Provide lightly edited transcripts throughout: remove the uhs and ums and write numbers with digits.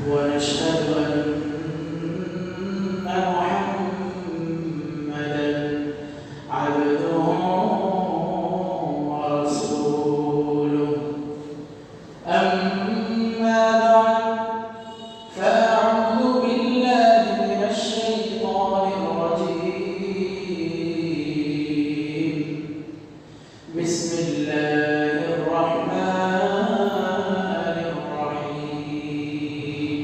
ونشهد أن محمدا عبده ورسوله. أما بعد فأعوذ بالله من الشيطان الرجيم. بسم الله الرحمن الرحيم.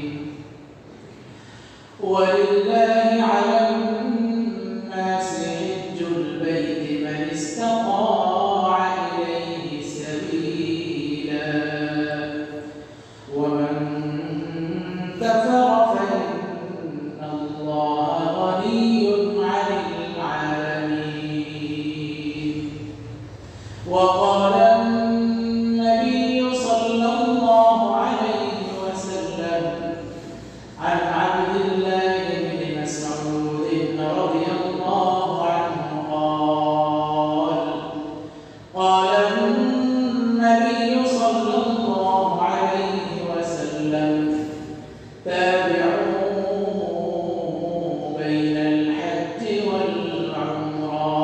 ولله على الناس حج البيت من استطاع إليه سبيلا ومن كفر فإن الله غني عن العالمين. وقال النبي صلى الله عليه وسلم عن عبد الله بن مسعود رضي الله عنه قال النبي صلى الله عليه وسلم: تابعوا بين الحج والعمرة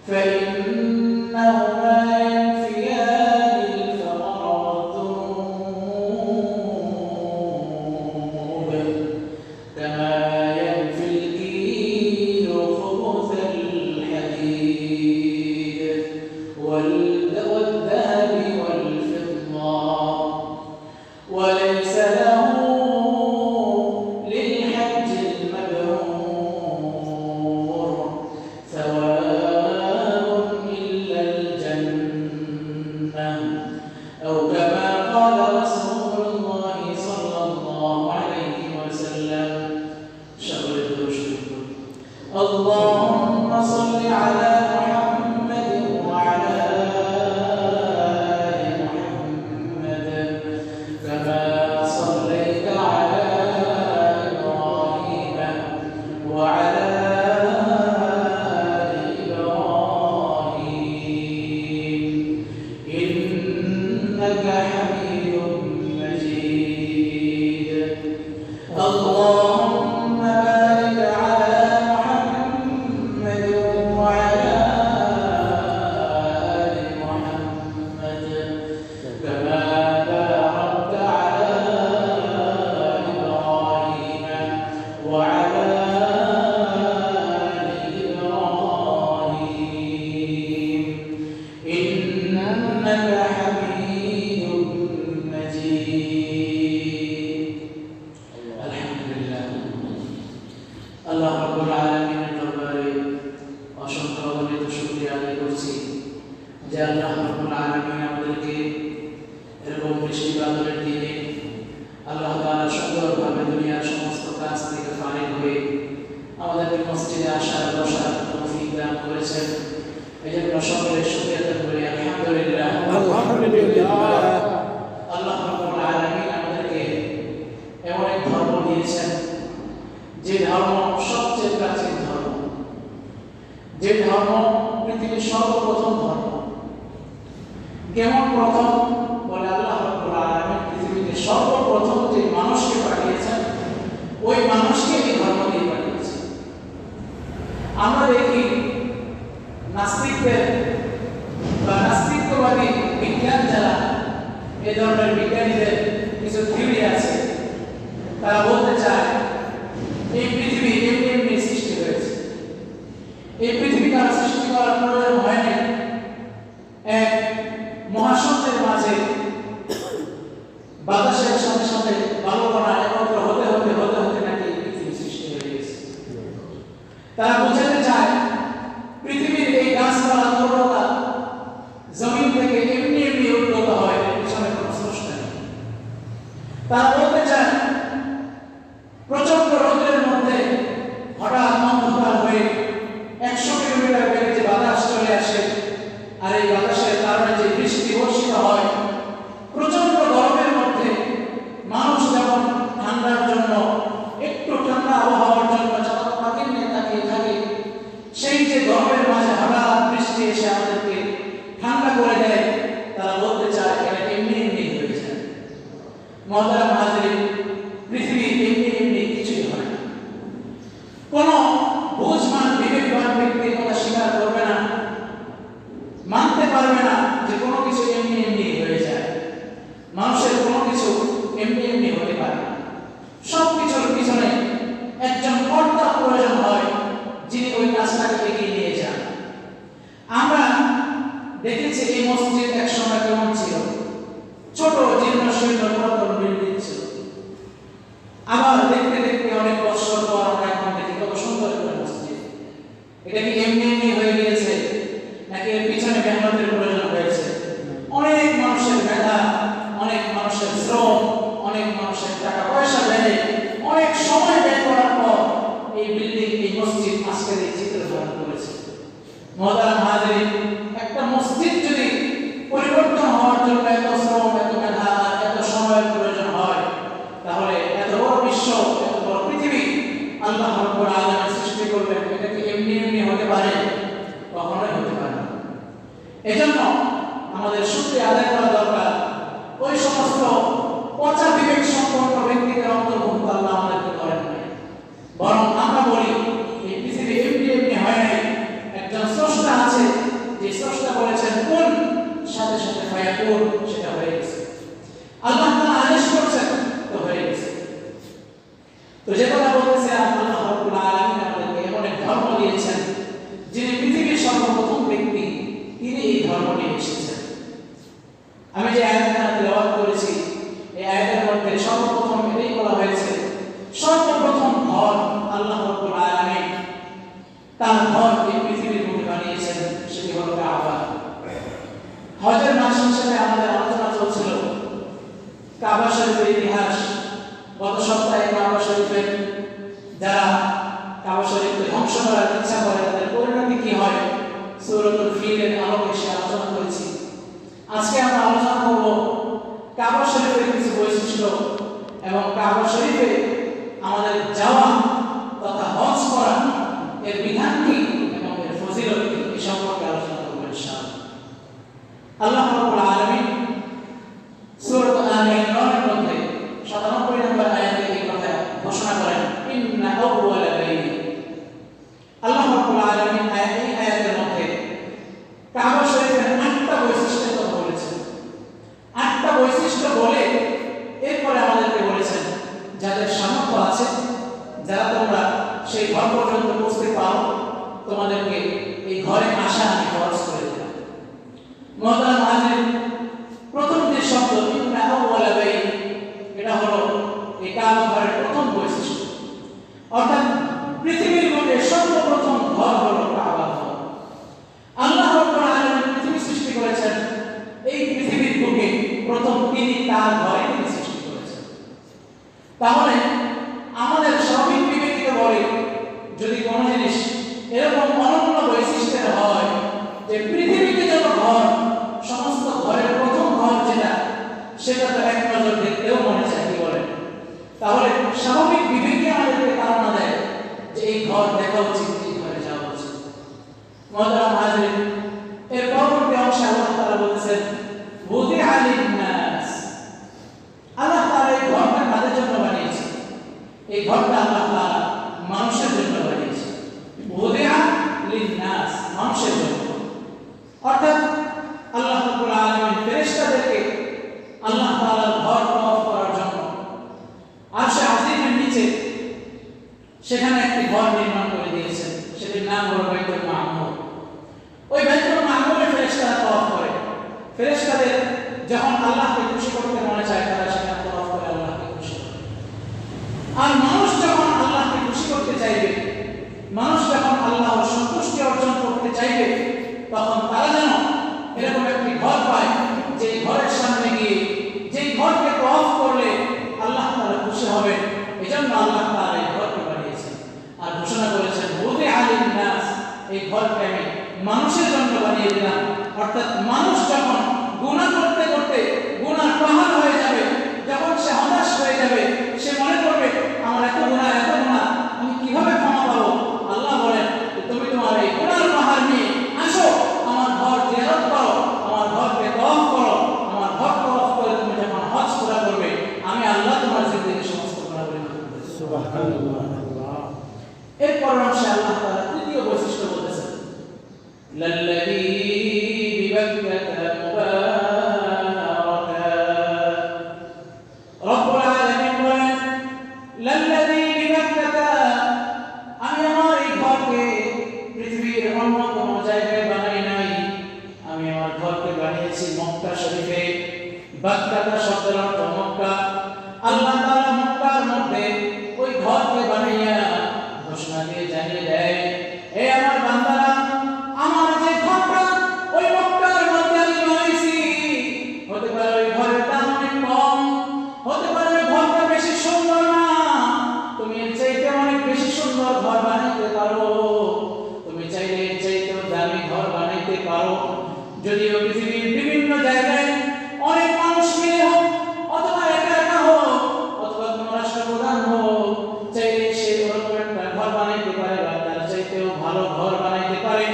فإنهما ينفيان الفقر والذنوب كما ينفي الكيل خبث الحديد والذهب والفضة. وليس له للحج المبرور ثواب إلا الجنة، أو كما قال رسول الله صلى الله عليه وسلم. شغل الدروش. اللهم صل على محمد وعلى آل محمد كما صليت على إبراهيم وعلى آل إبراهيم إنك حميد مجيد. اللهم بارك على محمد وعلى آل محمد كما باركت على إبراهيم وعلى آل إبراهيم إنك حميد مجيد. الحمد لله। আল্লাহ রাব্বুল আলামিনের দরবারে অসংখ্য অগণিত শুকরিয়া আদায় করছি যে আল্লাহ রাব্বুল আলামিন আমাদেরকে এরকম বৃষ্টি বাদলের দিনে আল্লাহ তাআলা সুন্দরভাবে দুনিয়ার সমস্ত কাজ থেকে ফারিগ হয়ে আমাদেরকে মসজিদে আসার বসার তৌফিক দান করেছেন। এই জন্য সকলে শুকরিয়া আদায় করি আলহামদুলিল্লাহ। আলহামদুলিল্লাহ। আল্লাহ রাব্বুল আলামিন আমাদেরকে এমন এক ধর্ম দিয়েছেন যে ধর্ম সবচেয়ে প্রাচীন ধর্ম, যে ধর্ম পৃথিবীর সর্বপ্রথম ধর্ম। কেমন প্রথম? বলে আল্লাহ রাব্বুল আলামিন পৃথিবীতে সর্বপ্রথম যে মানুষকে পাঠিয়েছেন ওই মানুষকে এই ধর্ম দিয়ে পাঠিয়েছেন। আমরা দেখি নাস্তিকদের বা নাস্তিকবাদী বিজ্ঞান যারা, এ ধরনের বিজ্ঞানীদের কিছু থিওরি আছে, তারা বলতে চায় এই পৃথিবী এমনি এমনি সৃষ্টি হয়েছে। এই পৃথিবী তারা সৃষ্টি করার প্রয়োজন হয়নি। এক মহাশূন্যের মাঝে আবার দেখতে দেখতে অনেক বছর পর আমরা এখন দেখি কত সুন্দর একটা মসজিদ। এটা কি এমনি এমনি হয়ে গিয়েছে নাকি এর পিছনে মেহনতের প্রয়োজন হয়েছে? অনেক মানুষের মেধা, অনেক মানুষের শ্রম, অনেক মানুষের টাকা পয়সা ব্যয়, অনেক সময় ব্যয় করার পর এই বিল্ডিং, এই মসজিদ আজকের এই চিত্র ধারণ করেছে। মহতারাম হাজিরিন, একটা মসজিদ যদি পরিবর্তন হওয়ার জন্য এত শ্রম, এত মেধা, এত সময়ের প্রয়োজন হয়, তাহলে এত বড় বিশ্ব, এত বড় পৃথিবী আল্লাহ রাব্বুল আলামিন সৃষ্টি করলেন, এটা কি এমনি এমনি হতে পারে? কখনোই হতে পারে না। এজন্য আমাদের শুকরিয়া আদায় করা দরকার। ওই সমস্ত পচা বিবেক সম্পন্ন ব্যক্তিদের অন্তর্ভুক্ত আল্লাহ আমাদেরকে করেন নাই, বরং আমরা বলি এই পৃথিবী এমনি এমনি হয় নাই। একজন স্রষ্টা আছে, যে স্রষ্টা বলেছেন কোন, সাথে সাথে ফায়াকুন, সেটা হয়ে গেছে। আল্লাহ তাআলা আদেশ করছেন, তো হয়ে গেছে। তো যে কথা বলতেছে, আল্লাহ রাব্বুল আলামিন আমাদেরকে এমন এক ধর্ম দিয়েছেন, যিনি পৃথিবীর সর্বপ্রথম ব্যক্তি, তিনি এই ধর্ম নিয়ে এসেছেন। আমি যে আয়াতটা তেলাওয়াত করেছি, এই আয়াতের মধ্যে সর্বপ্রথম এটাই বলা হয়েছে, সর্বপ্রথম ঘর আল্লাহ রাব্বুল আলামিন তার ঘর এই পৃথিবীর মধ্যে বানিয়েছেন, সেটি হলো কাবা। হজের মাস হিসেবে আমাদের আলোচনা চলছিল কাবা শরীফের ইতিহাস। গত সপ্তাহে কাবা শরীফের যারা কাবা শরীফকে ধ্বংস করার ইচ্ছা করে তাদের পরিণতি কি হয়, সূরাতুল ফিলের আলোকে সে আলোচনা করেছি। আজকে আমরা আলোচনা করব কাবা শরীফের কিছু বৈশিষ্ট্য এবং কাবা শরীফে আমাদের যাওয়া তথা হজ করা এর বিধান কি এবং এর ফজিলত কি, এই সম্পর্কে আলোচনা করব ইনশাআল্লাহ। আল্লাহ রাব্বুল আলামিন সূরা আলে ইমরানের মধ্যে 97 নম্বর আয়াতে এই কথা ঘোষণা করেন, ইন্না আউওয়ালা বাইতি। আল্লাহ রাব্বুল আলামিন এই আয়াতের মধ্যে কাবা শরীফের 8টা বৈশিষ্ট্যের কথা বলেছেন। 8টা বৈশিষ্ট্য বলে এরপরে আমাদেরকে বলেছেন, যাদের সামর্থ্য আছে, যারা তোমরা সেই ঘর পর্যন্ত পৌঁছতে পারো, তোমাদেরকে এই ঘরে আসা আমি ফরজ করে দিলাম। মহতারাম হাজিরিন, প্রথম যে শব্দ ইন্না আউওয়ালা বাইতি, এটা হলো এই কাবা ঘরের প্রথম বৈশিষ্ট্য। অর্থাৎ পৃথিবীর মধ্যে সর্বপ্রথম ঘর হলো কাবা ঘর। আল্লাহ রাব্বুল আলামিন পৃথিবী সৃষ্টি করেছেন, এই পৃথিবীর বুকে প্রথম তিনি তার ঘরে তিনি সৃষ্টি করেছেন। তাহলে আমাদের স্বাভাবিক বিবেকিত বলে, যদি কোনো জিনিস এরকম অনন্য বৈশিষ্ট্যের হয় যে পৃথিবীতে যত ঘর, সমস্ত ঘরের প্রথম ঘর যেটা, সেটা তো এক নজর দেখতেও মনে চায়, কি বলেন? তাহলে স্বাভাবিক বিবেকে আমাদেরকে ধারণা দেয় যে এই ঘর দেখা উচিত, এই ঘরে যাওয়া উচিত। মহতারাম হাজিরিন, এর পরবর্তী অংশে আল্লাহ তাআলা বলেছেন বুদিআ লিন-নাস। আল্লাহ তাআলা এই ঘরটা কাদের জন্য বানিয়েছেন? এই ঘরটা আল্লাহ তাআলা মানুষের জন্য বানিয়েছেন। বুদিআ লিন-নাস, মানুষের জন্য। অর্থাৎ আল্লাহ রাব্বুল আলামিন ফেরেশতাদেরকে আল্লাহ তাআলার ঘর তওয়াফ করার জন্য আরশে আজিমের নিচে সেখানে একটি ঘর নির্মাণ করে দিয়েছেন, সেটির নাম হলো বাইতুল মামুর। ওই বাইতুল মামুরে ফেরেশতারা তওয়াফ করে। ফেরেশতাদের যখন আল্লাহকে খুশি করতে মনে চায়, তারা সেখানে তওয়াফ করে আল্লাহকে খুশি করে। আর মানুষ যখন আল্লাহকে খুশি করতে চাইবে, মানুষ যখন আল্লাহর সন্তুষ্টি অর্জন করতে চাইবে, তখন তারা যেন এরকম একটি ঘর পায়, যে ঘরের সামনে গিয়ে, যে ঘরকে তওয়াফ করলে আল্লাহ তাআলা খুশি হবেন। এজন্য আল্লাহ তাআলা এই ঘরকে বানিয়েছেন আর ঘোষণা করেছেন বুদিআ লিন-নাস, এই ঘরকে আমি মানুষের জন্য বানিয়ে দিলাম। অর্থাৎ মানুষ যখন গুনাহ করতে করতে গুনার পাহাড় হয়ে যাবে, যখন সে হতাশ হয়ে যাবে, সে মনে করবে আমার এত গুনাহ, আমি কিভাবে ক্ষমা পাবো, আল্লাহ বলেন তুমি তোমার এই গুনার পাহাড় নিয়ে আসো, আমার ঘর জিয়ারত করো, আমার ঘরকে তওয়াফ করো। আমার ঘর তওয়াফ করে তুমি যখন হজ পুরা করবে, আমি আল্লাহ তোমার জিন্দেগীর সমস্ত গুনাহগুলো মাফ করে দেব। সুবহানাল্লাহ। এরপর অংশে আল্লাহ তাআলা তৃতীয় বৈশিষ্ট্য বলতেছেন, লাল্লাযী বিবাক্কাতা মুবারাকা। রব্বুল আলামিন বলেন লাল্লাযী বিবাক্কাতা, আমি আমার এই ঘরকে পৃথিবীর অন্য কোনো জায়গায় বানাই নাই, আমি আমার ঘরকে বানিয়েছি মক্কা শরীফে। বাক্কাতা শব্দের অর্থ মক্কা। আল্লাহ তাআলা মক্কার মধ্যে মধ্যে ওই ঘরকে বানাইয়া ঘোষণা দিয়ে জানিয়ে দেয়, হে আমার বান্দারা, আমার যে ঘরটা ওই মক্কার মধ্যে আমি বানাইছি, হতে পারে ওই ঘরের দাম অনেক কম, হতে পারে ওই ঘরটা বেশি সুন্দর না, তুমি এর চাইতে অনেক বেশি সুন্দর ঘর বানাইতে পারো, তুমি চাইলে এর চাইতেও দামি ঘর বানাইতে পারো। যদিও পৃথিবীর বিভিন্ন জায়গায় অনেক মানুষ মিলে হোক অথবা একা একা হোক অথবা কোনো রাষ্ট্রপ্রধান হোক, চাইলে সে ওরকম একটা ঘর বানাইতে পারে বা তার চাইতেও ভালো ঘর বানাইতে পারে।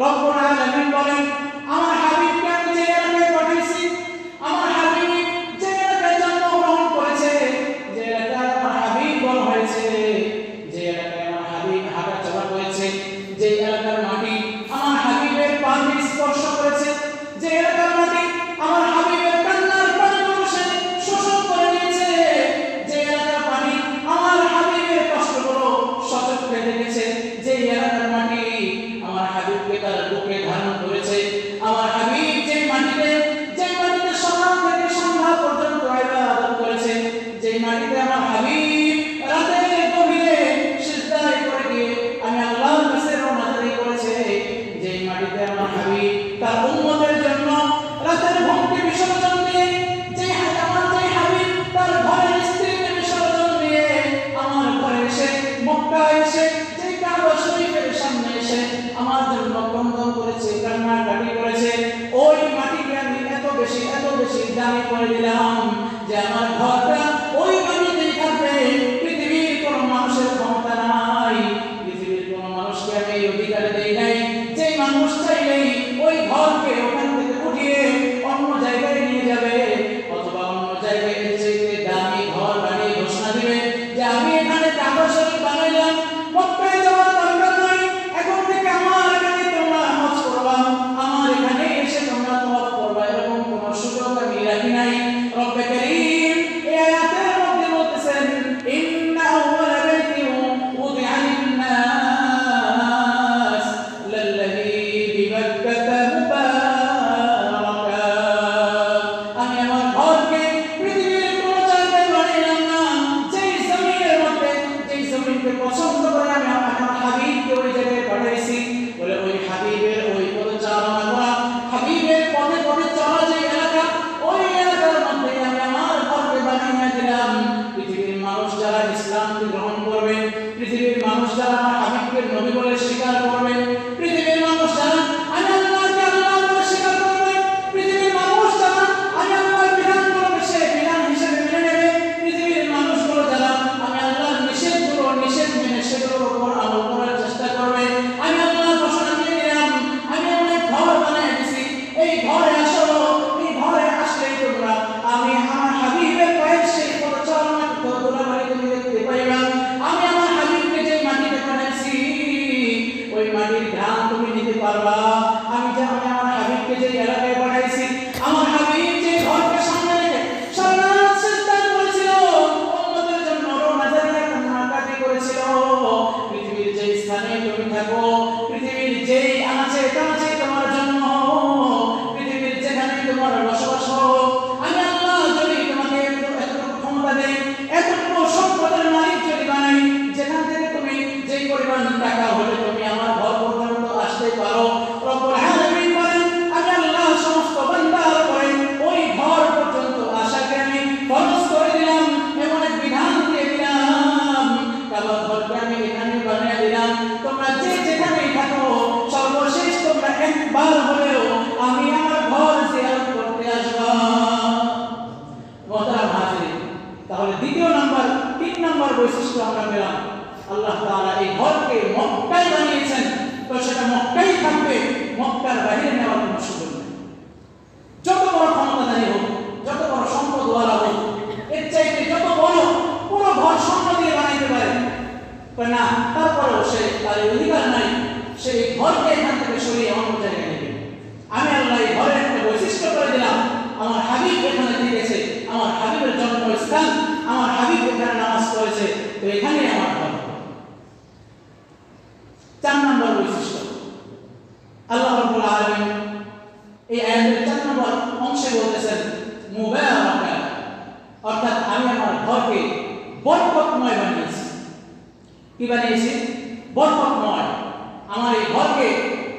রব্বুল আলামিন বলেন, আমার হাবিবকে আমি যে এলাকায় পাঠাইছি, আমার হাবিব যে এলাকায় জন্মগ্রহণ করেছে, যে এলাকায় আমার হাবিব বড় হয়েছে, যে এলাকায় আমার হাবিব হাঁটাচলা করেছে, যে এলাকার মাটি আমার হাবিবের পায়ে স্পর্শ করেছে, যে এলাকার মাটি আমার হাবিবের কান্নার পানিগুলো সে শোষণ করে নিয়েছে, যে এলাকার পানি আমার হাবিবের কষ্টগুলো সচক্ষে দেখেছে, যে এলাকার মাটি আমার হাবিবকে তার বুকে ধারণ করেছে, আমার হাবিব যে মাটিতে সকাল থেকে সন্ধ্যা পর্যন্ত ইবাদত করেছে, যে মাটিতে আমার হাবিব রাতের গভীরে সিজদায় পড়ে গিয়ে আমি আল্লাহর কাছে রোনাজারি করেছে, যে মাটিতে আমার হাবিব তার উম্মতের জন্য রাতের ঘুমকে বিসর্জন দিয়ে, যে হাবিব তার ঘরের স্ত্রীকে বিসর্জন দিয়ে আমার ঘরে এসে মক্কায় এসে যে কাবা শরীফের সামনে এসে আমার জন্য ক্রন্দন করেছে, কান্নাকাটি করেছে, ওই মাটিকে আমি এত বেশি দামি করে দিলাম যে আমার ঘরটা ওই মাটিতেই থাকবে। পৃথিবীর কোনো মানুষের ক্ষমতা নাই, পৃথিবীর কোনো মানুষকে আমি এই অধিকার দেই নাই যে মানুষ চাইলেই ওই ঘরকে ওখান থেকে উঠিয়ে অন্য জায়গায় নিয়ে যাবে অথবা অন্য জায়গায় এর চাইতে দামি ঘর বানিয়ে ঘোষণা দিবে যে আমি এখানে কাবা শরীফ বানাইলাম, মক্কায় যাওয়ার দরকার নাই, এখন থেকে আমার এখানে তোমরা হজ করবা, আমার এখানে এসে তোমরা তওয়াফ করবা, এরকম কোনো সুযোগ আমি রাখি নাই। রব্বে কারীম এই আয়াতের মধ্যে বলতেছেন, ইন্না আউওয়ালা বাইতিন উদিআ লিন-নাস লাল্লাযী বিবাক্কাতা মুবারাকা। আমি আমার ঘরকে পৃথিবীর কোনো জায়গায় বানাইলাম না, যেই জমিনের মধ্যে যেই জমিনকে পছন্দ করে আমি আমার হাবিবকে ওই জায়গায় পাঠাইছি, বলে ওই হাবিবের ওই পথে চালনা করা, হাবিবের পথে পথে চলা যে এলাকা, ওই এলাকার মধ্যে আমি আমার ঘরকে বানিয়ে দিলাম। পৃথিবীর মানুষ যারা ইসলামকে গ্রহণ করবে, পৃথিবীর মানুষ যারা আমার হাবিবকে নবী বলে স্বীকার করবে, পৃথিবীর মানুষ যারা আমি আল্লাহকে আল্লাহ বলে স্বীকার করবে, পৃথিবীর মানুষ যারা আমি আল্লাহর বিধান করবে সে বিধান হিসেবে মেনে নেবে, পৃথিবীর মানুষগুলো যারা আমি আল্লাহর নিষেধ মেনে সেগুলোর উপর আমল করার চেষ্টা করবে, আমি আল্লাহ ঘোষণা দিয়ে দিলাম, আমি অনেক ঘর বানিয়ে দিছি, এই ঘরে আসো, এই ঘরে আসলেই তোমরা আমি আমার হাবিবের পায়ের সেই পদচারণা ধুলাবালি তুমি দেখতে পাইবা, আমি আমার হাবিবকে যে মাটিতে বানাইছি ওই মাটির ঘ্রাণ তুমি নিতে পারবা, আমি আমার হাবিবকে যে এলাকায় বানাইছি, আমার হাবিব যে ঘরকে সামনে রেখে সারা রাত সিজদা করেছিল, উম্মতের জন্য রোনাজারি কান্নাকাটি করেছিল, পৃথিবীর যে স্থানে তুমি থাকো, পৃথিবীর যেই আনাচে কানাচে তোমার জন্ম, পৃথিবীর যেখানে তোমার বসবাস হোক, আমি আল্লাহ যদি তোমাকে এতটুকু ক্ষমতা দেই, এতটুকু সম্পদের মালিক যদি বানাই, যেখান থেকে তুমি যেই পরিমাণ টাকা হলে তুমি আমার ঘর পর্যন্ত আসতে পারো, রব্বুল আলামিন বলেন আমি আল্লাহ সমস্ত বান্দার উপরে ওই ঘর পর্যন্ত আসাকে আমি ফরজ করে দিলাম, এমন এক বিধান দিয়ে দিলাম, কাবা ঘরকে আমি এখানে বানিয়ে দিলাম, তোমরা যে যেখানেই থাকো সর্বশেষ তোমরা একবার হলেও আমি আমার ঘর জিয়ারত করতে আসবা। মোহতারাম হাজিরিন, তাহলে দ্বিতীয় নাম্বার 3 নাম্বার বৈশিষ্ট্য আমরা পেলাম, আল্লাহ তাআলা এই ঘরকে মক্কায় বানিয়েছেন, তো সেটা মক্কায় থাকবে, মক্কার বাইরে নেওয়ার কোনো সুযোগ নেই। যত বড় ক্ষমতাধারী হোক, যত বড় সম্পদওয়ালা হোক, এর চাইতে যত বড় পুরো ঘর স্বর্ণ দিয়ে বানাইতে পারে না, তারপরেও সে তার অধিকার নাই সে ঘরকে এখান থেকে সরিয়ে অন্য জায়গায় নেবে। আমি আল্লাহ এই ঘরের একটা বৈশিষ্ট্য করে দিলাম, আমার হাবিব এখানে থেকেছে, আমার হাবিবের জন্মস্থান, আমার হাবিব এখানে নামাজ পড়েছে, তো এখানেই আমার ঘর। 4 নম্বর বৈশিষ্ট্য, আল্লাহ রাব্বুল আলামিন এই আয়াতের 4 নম্বর অংশে বলতেছেন মুবারাকা, অর্থাৎ আমি আমার ঘরকে বরকতময় বানিয়েছি। কি বানিয়েছি? বরকতময়। আমার এই ঘরকে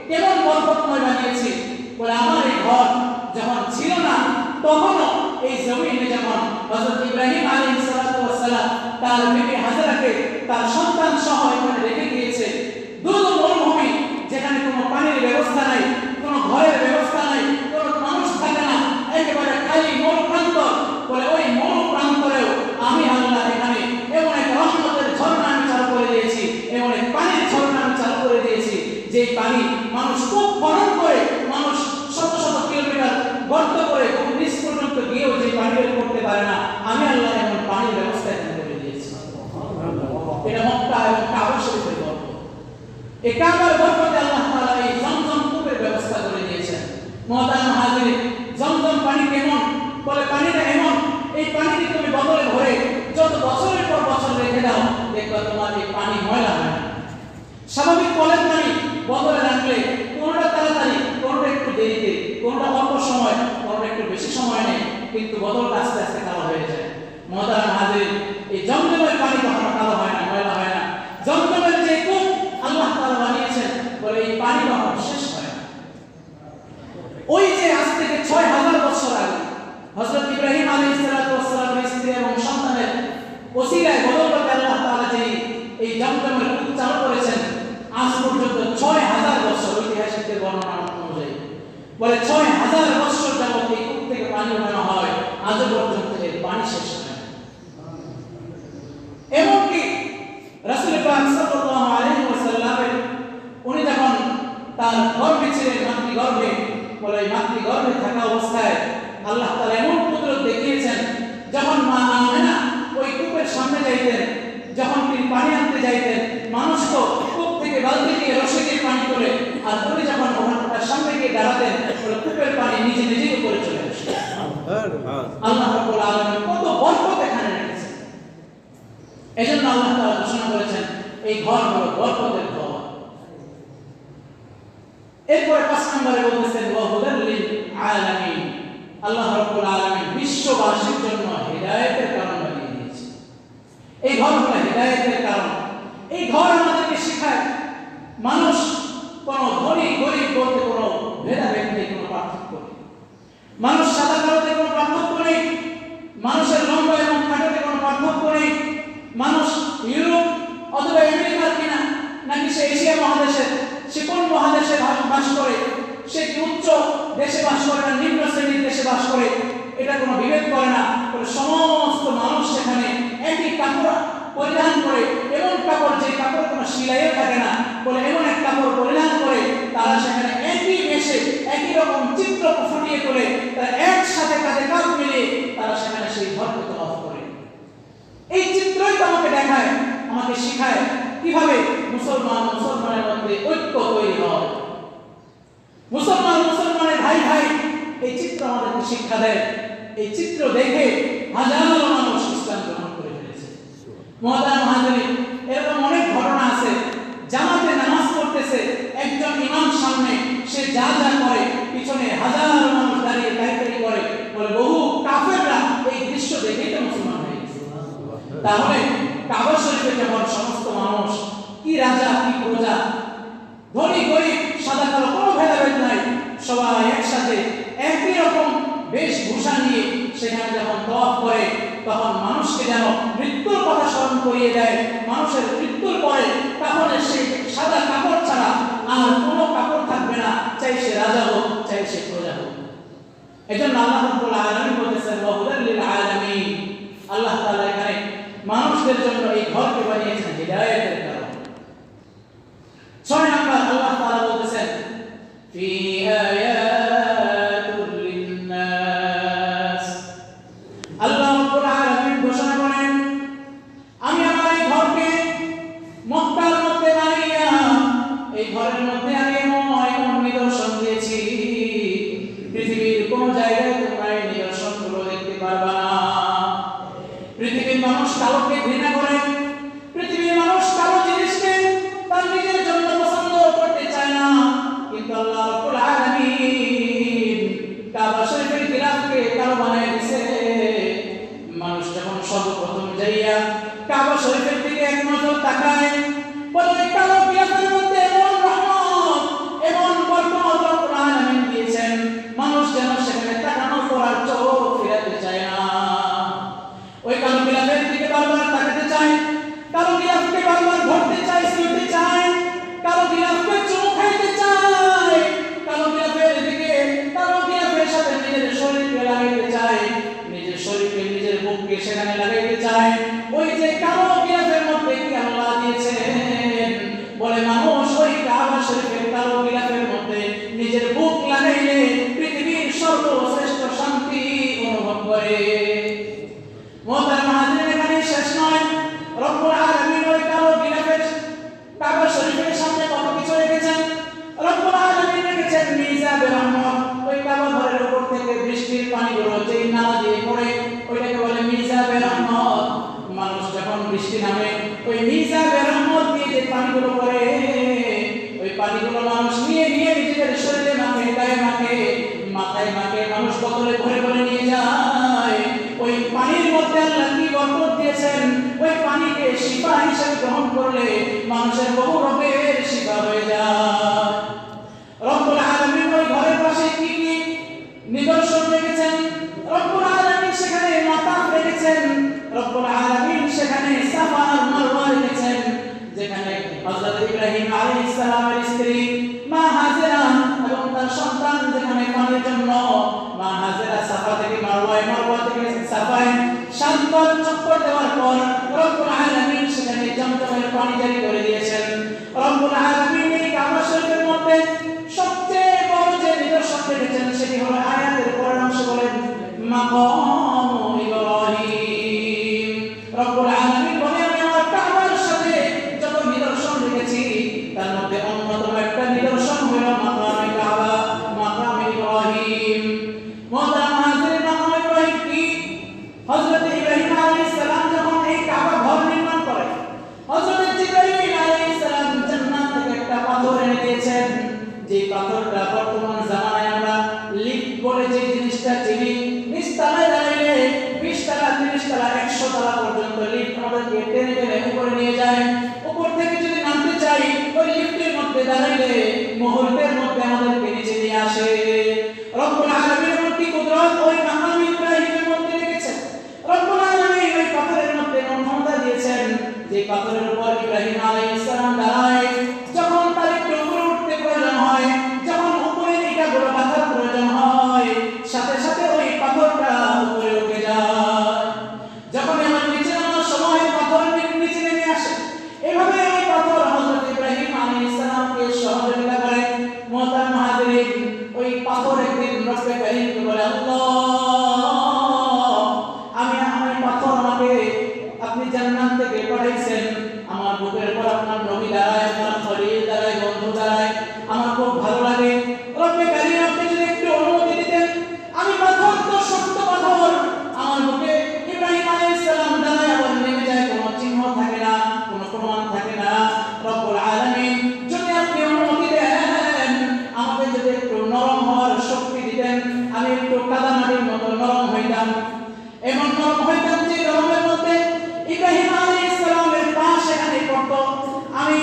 কেমন বরকতময় বানিয়েছি? বলে আমার এই ঘর যখন ছিল না তখনও এই জমিনে যখন হযরত ইব্রাহিম আলাইহিস সালাতু ওয়াস সালাম তার বিবি হাজরাকে তার সন্তান সহ এখানে রেখে দিয়েছে, দুর্গম মরুভূমি যেখানে কোনো পানির ব্যবস্থা নাই, কোনো ঘরের ব্যবস্থা নাই, কোনো মানুষ থাকে না, একেবারে খালি মরু প্রান্তর। বলে ওই মরু প্রান্তরেও আমি আল্লাহ এখানে এমন এক রহমতের ঝর্ণা আমি চালু করে দিয়েছি, এমন এক পানির ঝর্ণা আমি চালু করে দিয়েছি যেই পানি মানুষ খুব খনন করে, মানুষ শত শত কিলোমিটার গর্ত করে খুব নিচ পর্যন্ত গিয়েও যে পানি বের করতে পারে না, আমি আল্লাহ এমন পানির ব্যবস্থা এখানে করে দিয়েছি। এটা মক্কা এবং কাবা শরীফের গর্ব। এই কাবার বরকতে আল্লাহ তাআলা এই জমজম কূপের ব্যবস্থা করে দিয়েছেন। মুহতারাম হাজিরিন, জমজম পানি কেমন? বলে পানিটা এমন, এই পানিকে তুমি বোতলে ভরে যত বছরের পর বছর রেখে দাও, দেখবা তোমার এই পানি ময়লা হয় না। স্বাভাবিক কলের পানি বোতলে রাখলে কোনটা তাড়াতাড়ি, কোনটা একটু দেরিতে, কোনটা অল্প সময়, কোনটা একটু বেশি সময় নেয়, কিন্তু বোতলটা আস্তে আস্তে কালো হয়ে যায়। মুহতারাম হাজিরিন, এই জমজমের পানি কখনো কালো হয় না, ময়লা হয় না। জমজমের যে কূপ আল্লাহ তাআলা বানিয়েছেন, বলে এই পানি কখনো শেষ হয় না। ওই যে আজ থেকে ৬০০০ বছর আগে হযরত ইব্রাহিম আলাইহিস সালাতু ওয়াস সালামের স্ত্রী এবং সন্তানের ওসিলায় বদৌলতে আল্লাহ তাআলা যে এই জমজমের কূপ চালু করেছেন, আজ পর্যন্ত ৬০০০ বছর ঐতিহাসিকদের বর্ণনা অনুযায়ী বলে ৬০০০ বছর যাবত এই কূপ থেকে পানি ওঠানো হয়, আজ পর্যন্ত এর পানি শেষ হয় না। এমনকি রাসূল পাক সাল্লাল্লাহু আলাইহি ওয়াসাল্লাম উনি যখন তার গর্ভে ছিলেন, মাতৃগর্ভে, বলে মাতৃগর্ভে থাকা অবস্থায় আল্লাহ তাআলা এমন কুদরত দেখিয়েছেন, যখন মা আমেনা ওই কূপের সামনে যাইতেন, যখন তিনি পানি আনতে যাইতেন, মানুষ তো কূপ থেকে বালতি দিয়ে রশি দিয়ে পানি তোলে, আর উনি যখন ওখানটার সামনে গিয়ে দাঁড়াতেন, বলে কূপের পানি নিজে নিজেই উপরে চলে আসে। আল্লাহ রাব্বুল আলামিন কত বরকত এখানে রেখেছেন। এজন্য আল্লাহ তাআলা ঘোষণা করেছেন এই ঘর হলো বরকতের ঘর। এরপরে ৫ নম্বরে বলতেছেন ওয়া হুদাল লিল আলামিন, আল্লাহ রাব্বুল আলামিন বিশ্ববাসীর জন্য হিদায়াতের কারণ বানিয়ে দিয়েছেন। এই ঘর হলো হিদায়াতের কারণ। এই ঘর আমাদেরকে শেখায় মানুষ কোন ধনী গরিব বলতে কোনো ভেদাভেদ নেই, কোনো পার্থক্য নেই। মানুষ সাদা কালোতে কোনো পার্থক্য নেই, মানুষের লম্বা এবং খাটোতে কোনো পার্থক্য নেই। মানুষ ইউরোপ অথবা আমেরিকার কিনা, নাকি সে এশিয়া মহাদেশের, সে কোন মহাদেশে বাস করে, সে কি উচ্চ দেশে বাস করে না নিম্ন শ্রেণীর দেশে বাস করে, এটা কোনো বিভেদ করে না। সমস্ত মানুষ সেখানে একই কাপড় পরিধান করে, এমন কাপড় যে কাপড় কোনো সেলাইও থাকে না, বলে এমন এক কাপড় পরিধান করে তারা সেখানে একই বেশে একই রকম চিত্র ফুটিয়ে তোলে, তারা একসাথে কাঁধে কাঁধ মিলিয়ে তারা সেখানে সেই ঘরকে তওয়াফ করে। এই চিত্রই তো আমাকে দেখায়, আমাকে শেখায় কিভাবে মুসলমানের মধ্যে ঐক্য তৈরি হয়, মুসলমানের ভাই ভাই। এই চিত্র আমাদেরকে শিক্ষা দেয়। এই চিত্র দেখে হাজারো মানুষ ইসলাম গ্রহণ করে ফেলেছে। মুহতারাম হাজিরিন, এরকম অনেক ঘটনা আছে। জামাতে নামাজ পড়তেছে একজন ইমাম সামনে, সে যা যা করে পিছনে হাজারো মানুষ দাঁড়িয়ে কাইতারি করে, বলে বহু কাফেররা এই দৃশ্য দেখেই তো মুসলমান হয়ে গেছে। তাহলে কাবা শরীফে যখন সমস্ত মানুষ, কি রাজা কি প্রজা, ধনী গরিব, সাদা কালো কোনো ভেদাভেদ নাই, সবাই একসাথে একই রকম বেশভূষা নিয়ে সেখানে যখন তওয়াফ করে, তখন মানুষকে যেন মৃত্যুর কথা স্মরণ করিয়ে দেয়। মানুষের মৃত্যুর পরে কাফনের সেই সাদা কাপড় ছাড়া আর কোনো কাপড় থাকবে না, চাই সে রাজা হোক, চাই সে প্রজা হোক। এজন্য আল্লাহ রাব্বুল আলামিন বলেছেন ওয়া হুদাল লিল আলামিন, আল্লাহ তাআলা এখানে মানুষদের জন্য এই ঘরকে বানিয়েছেন হিদায়াতের কারণ। ৬ নম্বর আল্লাহ তাআলা বলেছেন ফি আয়াতুল লিন্নাস, আল্লাহ রাব্বুল আলামিন ঘোষণা করেন আমি আমার এই ঘরকে মক্কার মধ্যে বানিয়ে, এই ঘরের মধ্যে আমি এমন নিদর্শন দিয়েছি, পৃথিবীর কোন জায়গায় তোমরা এই নিদর্শনগুলো দেখতে পারবা না। পৃথিবীর মানুষ কালোকে ঘৃণা করে, পৃথিবীর মানুষ কালো কাবা শরীফের দিকে এক নজর তাকায়, বলে ওই কালো গিলাফের মধ্যে এমন রহমত, এমন বরকত রব্বুল আলামিন দিয়েছেন, মানুষ যেন সেখানে তাকানোর পর আর চোখ ফেরাতে চায় না। ওই কালো গিলাফের দিকে বারবার তাকাতে চায়, কালো গিলাফকে বারবার ধরতে চায়, ছুঁতে চায়, কালো গিলাফকে চুমু খাইতে চায়, কালো গিলাফের দিকে, কালো গিলাফের সাথে নিজের শরীরকে লাগাইতে চায়, নিজের শরীরকে, নিজের বুককে সেখানে লাগাইতে চায়। ওই যে কালো গিলাফের মধ্যে কি আল্লাহ দিয়েছেন, বলে মানুষ ওই কাবা শরীফের কালো গিলাফের মধ্যে নিজের বুক লাগাইলে পৃথিবীর সর্বশ্রেষ্ঠ শান্তি অনুভব করে। মোহতারাম হাজিরিন, এখানে শেষ নয়, রব্বুল আলামিন ওই কালো গিলাফের কাবা শরীফের সামনে কত কিছু রেখেছেন। রব্বুল আলামিন রেখেছেন মিজাবে রহমত, ওই কাবা ঘরের উপর থেকে বৃষ্টির পানিগুলো যেই নালা দিয়ে পড়ে ওইটাকে বলে মিজাবে রহমত। মানুষ যখন বৃষ্টি নামে ওই মিজাবে রহমত দিয়ে যে পানিগুলো পড়ে, ওই পানিগুলো মানুষ নিয়ে নিয়ে নিজেদের শরীরে মাখে, গায়ে মাখে, মাথায় মাখে, মানুষ বোতলে ভরে ভরে নিয়ে যায়। ওই পানির মধ্যে আল্লাহ কি বরকত দিয়েছেন, ওই পানিকে শিফা হিসেবে গ্রহণ করলে মানুষের বহু রোগের শিফা হয়ে যায়। রব্বুল আলামিন ওই ঘরের পাশে কি কি নিদর্শন রেখেছেন, রব্বুল আলামিন সেখানে মাতাম রেখেছেন, রব্বুল আলামিন সেখানে সাফা আর মারওয়া রেখেছেন, যেখানে হযরত ইব্রাহিম আলাইহিস সালামের স্ত্রী মা হাজেরা এবং তার সন্তান যেখানে পানির জন্য মা হাজেরা সাফা থেকে মারওয়ায়, মারওয়া থেকে সাফায় 7 বার চক্কর দেওয়ার পর রব্বুল আলামিন সেখানে জমজমের পানি জারি করে দিয়েছেন। রব্বুল আলামিন এই কাবা শরীফের মধ্যে সবচেয়ে বড় যে নিদর্শন রেখেছেন সেটি হলো আয়াতের পরের অংশ বলেন মাকাম ইব্রাহিম। রব্বুল আলামিন বলে আমি আমার কাবার সাথে যত নিদর্শন রেখেছি তার মধ্যে অন্যতম একটা নিদর্শন হলো মাকাম কাবা, মাকাম ইব্রাহিম। মোহতারাম হাজিরিন, মাকাম ইব্রাহিম কি? হযরত ইব্রাহিম আলাইহিস সালাম যখন এই কাবা ঘর নির্মাণ করেন, হযরত জিবরাইল আলাইহিস সালাম জান্নাত থেকে একটা পাথর এনে দিয়েছেন, যে পাথরটা বর্তমান জামানায় আমরা লিফট বলে যে জিনিসটা চিনি, নিচতলায় দাঁড়াইলে 20 তলা, 30 তলা, 100 তলা পর্যন্ত লিফট আমাদেরকে টেনে টেনে উপরে নিয়ে যায়। উপর থেকে যদি নামতে চাই ওই লিফটের মধ্যে দাঁড়াইলে মুহূর্তের মধ্যে আমাদেরকে নিচে নিয়ে আসে। রব্বুল আলামিনের কি কুদরত ওই মাকাম ইব্রাহিমের মধ্যে রেখেছেন। রব্বুল আলামিন ওই পাথরের মধ্যে এমন ক্ষমতা দিয়েছেন যে পাথরের উপর ইব্রাহিম আলাইহিস সালাম দাঁড়ায়, যখন তার একটু উপরে উঠতে প্রয়োজন হয়, যখন উপরের ইটাগুলো বাঁধার প্রয়োজন হয়, সাথে সাথে ওই পাথরটা উপরে উঠে যায়। যখন আমার নিচে নামার সময় পাথর নিচে নেমে আসে। এভাবে ওই পাথর হযরত ইব্রাহিম আলাইহিস সালামকে সহযোগিতা করে। মোহতারাম হাজিরিন, ওই পাথর একদিন রব্বে কারীমকে বলে আল্লাহ, আমি পাথর আমাকে আপনি জান্নাত থেকে পাঠাইছেন, আমার বুকের উপর আপনার নবী দাঁড়ায়, আমার খলিল দাঁড়ায়, বন্ধু দাঁড়ায়, আমার খুব ভালো লাগে। রব্বে কারীম আপনি যদি একটু অনুমতি দিতেন, আমি পাথর তো শক্ত পাথর, আমার বুকে ইব্রাহিম আলাইহিস সালাম দাঁড়ায় আবার নেমে যায়, কোনো চিহ্ন থাকে না, কোনো প্রমাণ থাকে না। রব্বুল আলামিন যদি আপনি অনুমতি দেন, আমাকে যদি একটু নরম হওয়ার শক্তি দিতেন, আমি একটু কাদামাটির মতো নরম হইতাম, এমন নরম হইতাম যে নরমের মধ্যে ইব্রাহিম আলাইহিস সালামের পা সেখানে পড়তো, আমি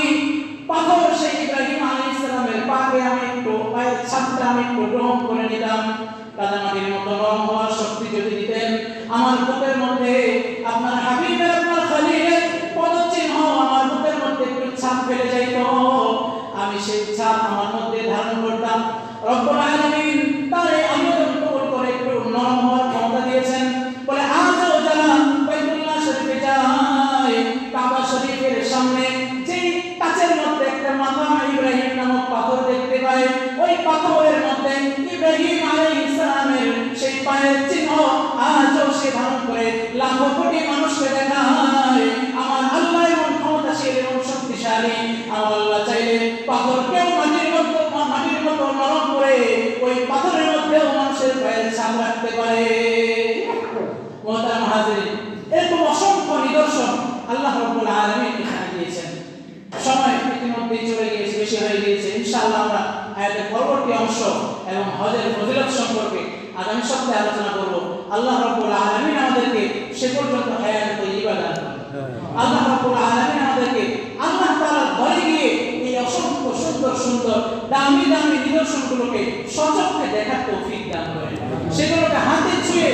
পাথর সেই ইব্রাহিম আলাইহিস সালামের পাকে আমি একটু পায়ের ছাপটা আমি একটু গ্রহণ করে নিতাম। কাদামাটির মতো নরম হওয়ার শক্তি যদি দিতেন, আমার বুকের মধ্যে আপনার হাবিবের, আপনার খলিলের পদচিহ্ন আমার বুকের মধ্যে একটু ছাপ ফেলে যাইত, আমি সেই ছাপ আমার মধ্যে ধারণ করতাম। রব্বুল আলামিন তার এই আবেদন কবুল করে একটু নরম হওয়ার ক্ষমতা দিয়েছেন। বলে আজও যারা বাইতুল্লাহ শরীফে যায়, কাবা শরীফের সামনে যেই কাচের মধ্যে একটা মাকাম ইব্রাহিম নামক পাথর দেখতে পায়, ওই পাথরের মধ্যে ইব্রাহিম আলাইহিস সালামের সেই পায়ের চিহ্ন আজও সে ধারণ করে লাখো কোটি মানুষকে দেখায়। আমার আল্লাহ এমন ক্ষমতাশীল এবং শক্তিশালী, আমার আল্লাহ চাইলে পাথরকেও মাটির মতো নরম করে ওই পাথরের মধ্যেও মানুষের পায়ের ছাপ রাখতে পারে। মোহতারাম হাজিরিন, এরকম অসংখ্য নিদর্শন আল্লাহ রাব্বুল আলামিন এখানে দিয়েছেন। সময় ইতিমধ্যে চলে গিয়েছে, বেশি হয়ে গিয়েছে। ইনশাআল্লাহ আমরা আয়াতের পরবর্তী অংশ এবং হজের ফজিলত সম্পর্কে আগামী সপ্তাহে আলোচনা করব। আল্লাহ রাব্বুল আলামিন আমাদেরকে সে পর্যন্ত হায়াত তৈয়বা দান করুন। আল্লাহ রাব্বুল আলামিন আমাদেরকে আল্লাহ তাআলার ঘরে গিয়ে এই অসংখ্য সুন্দর সুন্দর দামি দামি নিদর্শনগুলোকে সচক্ষে দেখার তৌফিক দান করেন, সেগুলোকে হাতে ছুঁয়ে